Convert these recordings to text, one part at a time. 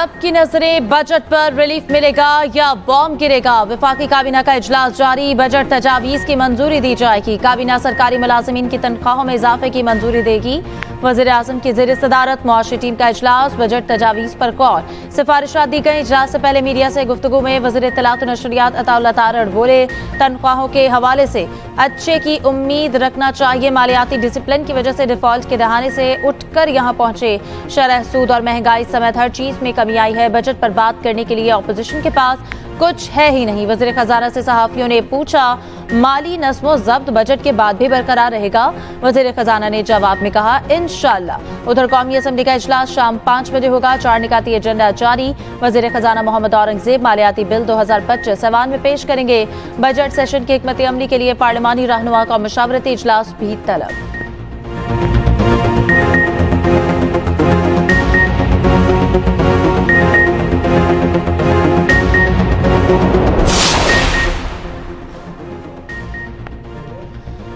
सबकी नजरें बजट पर, रिलीफ मिलेगा या बॉम्ब गिरेगा। वफाकी काबीना का इजलास जारी, बजट तजावीज की मंजूरी दी जाएगी। काबीना सरकारी मुलाजिमीन की तनख्वाहों में इजाफे की मंजूरी देगी। वज़ीर आज़म की ज़ेर सदारत मुआशी टीम का इजलास, बजट तजावीज पर गौर, सिफारिशात दी गई। इजलास से पहले मीडिया से गुफ्तगू में वज़ीर इत्तलात व नशरियात अताउल्लाह तारड़ बोले, तनख्वाहों के हवाले से अच्छे की उम्मीद रखना चाहिए। मालियाती डिसिप्लिन की वजह से डिफॉल्ट के दहाने से उठकर यहाँ पहुंचे। शरह सूद और महंगाई समेत हर चीज में कमी आई है। बजट पर बात करने के लिए अपोजिशन के पास कुछ है ही नहीं। वज़ीर खजाना से सहाफियों ने पूछा, माली नज़्मो ज़ब्त बजट के बाद भी बरकरार रहेगा? वज़ीर खजाना ने जवाब में कहा, इंशाअल्लाह। उधर कौमी असम्बली का इजलास शाम 5 बजे होगा। 4 निकाती एजेंडा जारी। वज़ीर खजाना मोहम्मद औरंगजेब मालियाती बिल 2025 ऐवान में पेश करेंगे। बजट सेशन की हिकमत अमली के लिए पार्लिमानी रहनुमा का मशावरती इजलास भी तलब।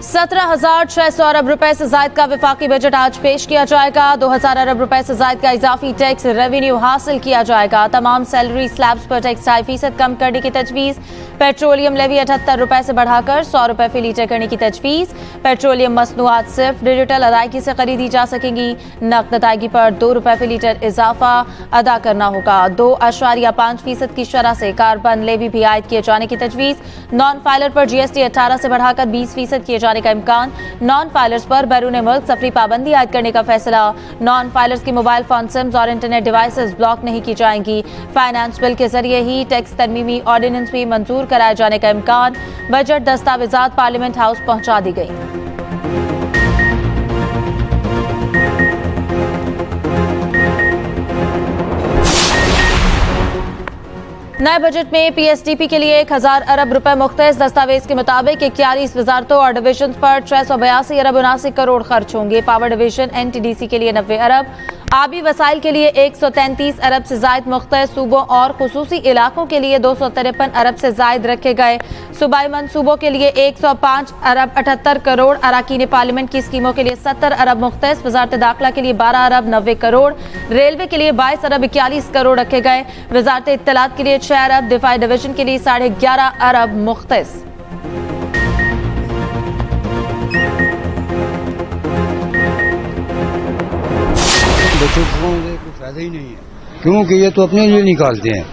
$17,600 अरब रुपए से जायद का विफाकी बजट आज पेश किया जाएगा। 2,000 अरब रुपए से जायद का इजाफी टैक्स रेवेन्यू हासिल किया जाएगा। तमाम सैलरी स्लैब्स पर टैक्स 2.5% कम करने की तजवीज़। पेट्रोलियम लेवी 78 रुपए से बढ़ाकर 100 रुपए फी लीटर करने की तजवीज़। पेट्रोलियम मसनूआत सिर्फ डिजिटल अदायगी से खरीदी जा सकेंगी। नकद अदायगी पर 2 रुपए फी लीटर इजाफा अदा करना होगा। 2.5% की शरह से कार्बन लेवी भी आयद किए जाने की तजवीज़। नॉन फाइलर पर GST 18 से बढ़ाकर 20% किए जाने का इम्कान। नॉन फाइलर्स पर बैरून मुल्क सफरी पाबंदी आयद करने का फैसला। नॉन फाइलर्स की मोबाइल फोन सिम्स और इंटरनेट डिवाइसेस ब्लॉक नहीं की जाएंगी। फाइनेंस बिल के जरिए ही टैक्स तरमीमी ऑर्डिनेंस भी मंजूर कराए जाने का इम्कान। बजट दस्तावेजात पार्लियामेंट हाउस पहुंचा दी गई। नए बजट में PSDP के लिए 1,000 अरब रुपए मुख्तस। दस्तावेज के मुताबिक 41 वजारतों और डिवीजन पर 682 अरब 79 करोड़ खर्च होंगे। पावर डिवीजन NTDC के लिए 90 अरब, आबी वसाइल के लिए 133 अरब से जायद मुख्तस। सूबों और खुसूसी इलाकों के लिए 253 अरब से जायद रखे गए। सूबाई मनसूबों के लिए 105 अरब 78 करोड़। अराकीन पार्लियामेंट की स्कीमों के लिए 70 अरब मुख्तस। वजारत दाखिला के लिए 12 अरब 90 करोड़। रेलवे के लिए 22 अरब 41 करोड़ रखे गए। वजारत इत्तलात के लिए 6 अरब। दिफाई डिवीजन के लिए 11.5 अरब मुख्तस। बच्चों को कोई फायदा ही नहीं है, क्योंकि ये तो अपने लिए निकालते हैं।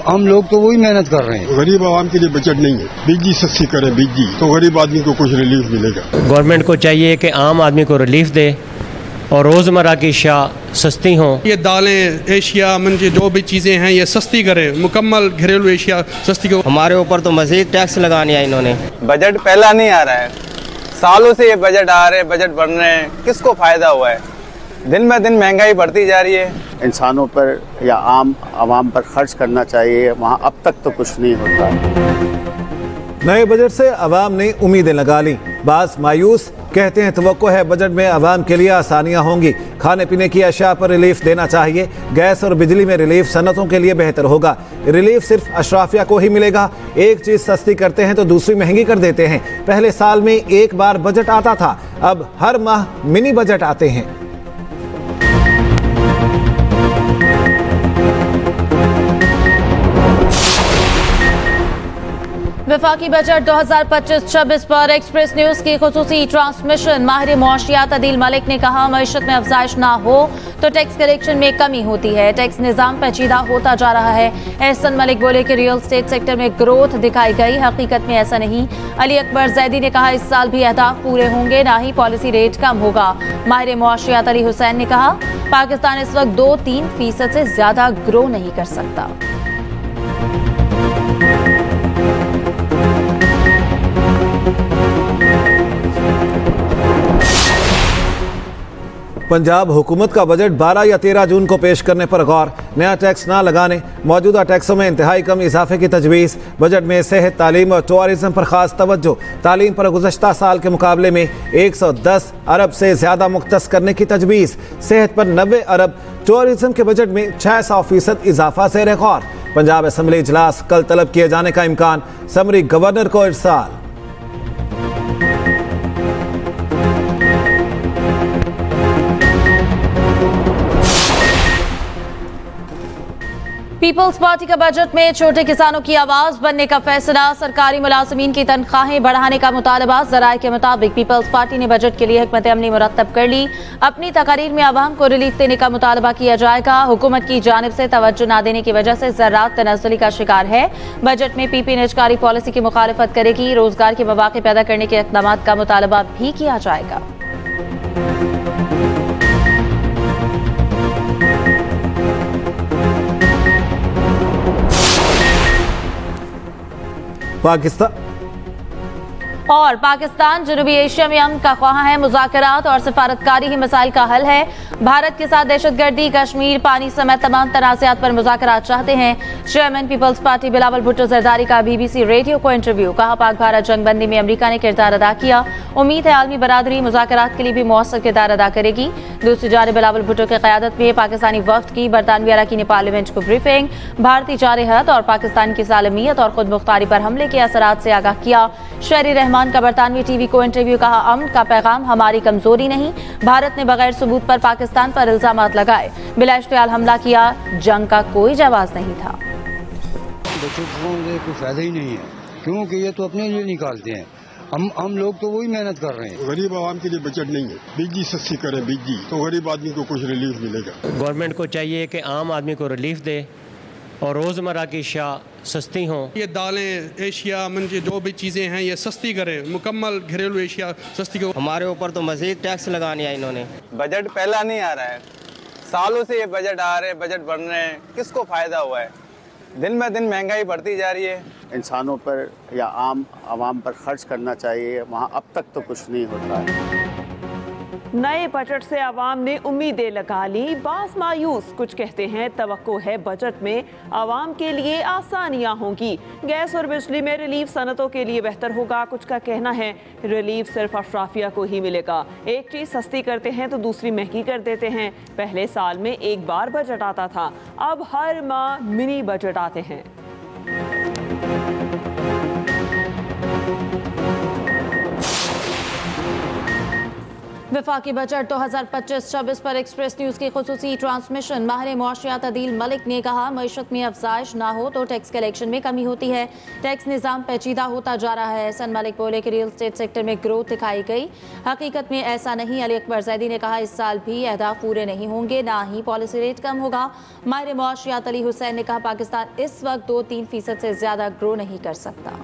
हम लोग तो वही मेहनत कर रहे हैं। गरीब आवाम के लिए बजट नहीं है। बिजली सस्ती करे, बिजली तो गरीब आदमी को कुछ रिलीफ मिलेगा। गवर्नमेंट को चाहिए कि आम आदमी को रिलीफ दे और रोज़मर्रा की अशिया सस्ती हों। ये दालें, एशिया, मंजे जो भी चीज़ें हैं ये सस्ती करे, मुकम्मल घरेलू एशिया सस्ती को। हमारे ऊपर तो मज़ीद टैक्स लगाने हैं इन्होंने। बजट पहला नहीं आ रहा है, सालों से ये बजट आ रहे हैं, बजट बन रहे हैं। किसको फायदा हुआ है? दिन ब दिन महंगाई बढ़ती जा रही है। इंसानों पर या आम आवाम पर खर्च करना चाहिए, वहाँ अब तक तो कुछ नहीं होता। नए बजट से अवाम ने उम्मीदें लगा ली। बास मायूस कहते हैं तवक्को है बजट में अवाम के लिए आसानियां होंगी। खाने पीने की अशिया पर रिलीफ देना चाहिए। गैस और बिजली में रिलीफ सनतों के लिए बेहतर होगा। रिलीफ सिर्फ अशराफिया को ही मिलेगा। एक चीज सस्ती करते हैं तो दूसरी महंगी कर देते हैं। पहले साल में एक बार बजट आता था, अब हर माह मिनी बजट आते हैं। वफाकी बजट 2025-26 पर एक्सप्रेस न्यूज की खुसूसी ट्रांसमिशन। माहिर मुआशियात अदील मलिक ने कहा, मईशत में अफजाइश ना हो तो टैक्स कलेक्शन में कमी होती है। टैक्स निज़ाम पेचीदा होता जा रहा है। एहसन मलिक बोले कि रियल स्टेट सेक्टर में ग्रोथ दिखाई गई, हकीकत में ऐसा नहीं। अली अकबर जैदी ने कहा, इस साल भी अहदाफ पूरे होंगे, ना ही पॉलिसी रेट कम होगा। माहिर मुआशियात अली हुसैन ने कहा, पाकिस्तान इस वक्त 2-3% से ज्यादा ग्रो नहीं कर सकता। पंजाब हुकूमत का बजट 12 या 13 जून को पेश करने पर गौर। नया टैक्स ना लगाने, मौजूदा टैक्सों में इंतहाई कम इजाफे की तजवीज़। बजट में सेहत, तालीम और टूरिज्म पर खास तवज्जो। तालीम पर गुज़श्ता साल के मुकाबले में 110 अरब से ज़्यादा मुख्तस करने की तजवीज़। सेहत पर 90 अरब। टूरिज्म के बजट में 600% इजाफा ज़ेर गौर। पंजाब असम्बली इजलास कल तलब किए जाने का इम्कान। समरी गवर्नर को इरसाल। पीपल्स पार्टी का बजट में छोटे किसानों की आवाज बनने का फैसला, सरकारी मुलाजमीन की तनख्वाहें बढ़ाने का मुतालबा। जराये के मुताबिक पीपल्स पार्टी ने बजट के लिए हिकमत अमली मुरतब कर ली। अपनी तकारीर में आवाम को रिलीफ देने का मुतालबा किया जाएगा। हुकूमत की जानिब से तवज्जो न देने की वजह से ज़राअत तनज़्ज़ुली का शिकार है। बजट में पीपी निजकारी पॉलिसी की मुखालिफत करेगी। रोजगार के मौके पैदा करने के इक़दाम का मुतालबा भी किया जाएगा। पाकिस्तान जनूबी एशिया में अमन का ख्वाह है। मुज़ाकरात और सिफारतकारी ही मसाइल का हल है। भारत के साथ दहशतगर्दी, कश्मीर, पानी समेत तमाम तनाज़ात पर मुज़ाकरात चाहते हैं। चेयरमैन पीपल्स पार्टी बिलावल भुट्टो ज़रदारी का BBC रेडियो को इंटरव्यू। कहा, पाक भारत जंगबंदी में अमरीका ने किरदार अदा किया। उम्मीद है आलमी बरादरी मुज़ाकरात के लिए भी मौसर किरदार अदा करेगी। दूसरी जानिब बिलावल भुट्टो की क़यादत में पाकिस्तानी वफ़द की बरतानवी अरकान पार्लियामेंट को ब्रीफिंग। भारतीय जारहत और पाकिस्तान की सालमियत और खुद मुख्तारी पर हमले के असरात से आगाह किया। शहरी रहमान का बरतानवी TV को इंटरव्यू। कहा, अमन का पैगाम हमारी कमजोरी नहीं। भारत ने बगैर सबूत पर पाकिस्तान पर इल्जामात लगाए, बिला इश्तियाल हमला किया। जंग का कोई जवाब नहीं था। कोई फायदा ही नहीं है, क्योंकि ये तो अपने लिए निकालते हैं। हम लोग तो वही मेहनत कर रहे हैं। गरीब आवाम के लिए बजट नहीं है। बिजली सस्ती करें, बिजली तो गरीब आदमी को कुछ रिलीफ मिलेगा। गवर्नमेंट को चाहिए कि आम आदमी को रिलीफ दे और रोज़मर्रा की अशिया सस्ती हों। ये दालें, एशिया, मंजे जो भी चीज़ें हैं ये सस्ती करें, मुकम्मल घरेलू एशिया सस्ती करें। हमारे ऊपर तो मज़ीद टैक्स लगाने हैं इन्होंने। बजट पहला नहीं आ रहा है, सालों से ये बजट आ रहे हैं, बजट बन रहे हैं। किसको फ़ायदा हुआ है? दिन ब दिन महंगाई बढ़ती जा रही है। इंसानों पर या आवाम पर खर्च करना चाहिए, वहाँ अब तक तो कुछ नहीं होता है। नए बजट से आवाम ने उम्मीदें लगा ली, बास मायूस। कुछ कहते हैं तवक्को है बजट में आवाम के लिए आसानियां होंगी। गैस और बिजली में रिलीफ सनतों के लिए बेहतर होगा। कुछ का कहना है रिलीफ सिर्फ अशराफिया को ही मिलेगा। एक चीज़ सस्ती करते हैं तो दूसरी महंगी कर देते हैं। पहले साल में एक बार बजट आता था, अब हर माह मिनी बजट आते हैं। वफाकी बजट 2025-26 पर एक्सप्रेस न्यूज़ की खुसूसी ट्रांसमिशन। माहिर मुआशियात अदील मलिक ने कहा, मईशत में अफजाइश ना हो तो टैक्स कलेक्शन में कमी होती है। टैक्स निज़ाम पेचीदा होता जा रहा है। एहसन मलिक बोले कि रियल एस्टेट सेक्टर में ग्रोथ दिखाई गई, हकीकत में ऐसा नहीं। अली अकबर जैदी ने कहा, इस साल भी अहदाफ पूरे नहीं होंगे, ना ही पॉलिसी रेट कम होगा। माहिर मुआशियात अली हुसैन ने कहा, पाकिस्तान इस वक्त 2-3% से ज़्यादा ग्रो नहीं कर सकता।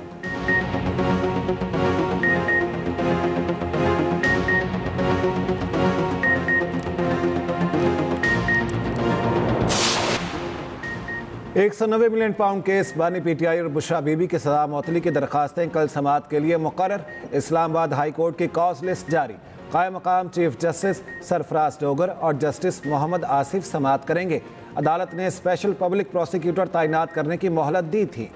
£190 मिलियन केस बानी PTI और बुशरा बीबी के सजा मौतली की दरखास्तें कल समाअत के लिए मुकर्रर। इस्लामाबाद हाई कोर्ट की कॉज लिस्ट जारी। कायम मकाम चीफ जस्टिस सरफराज डोगर और जस्टिस मोहम्मद आसिफ समाअत करेंगे। अदालत ने स्पेशल पब्लिक प्रोसिक्यूटर तैनात करने की मोहलत दी थी।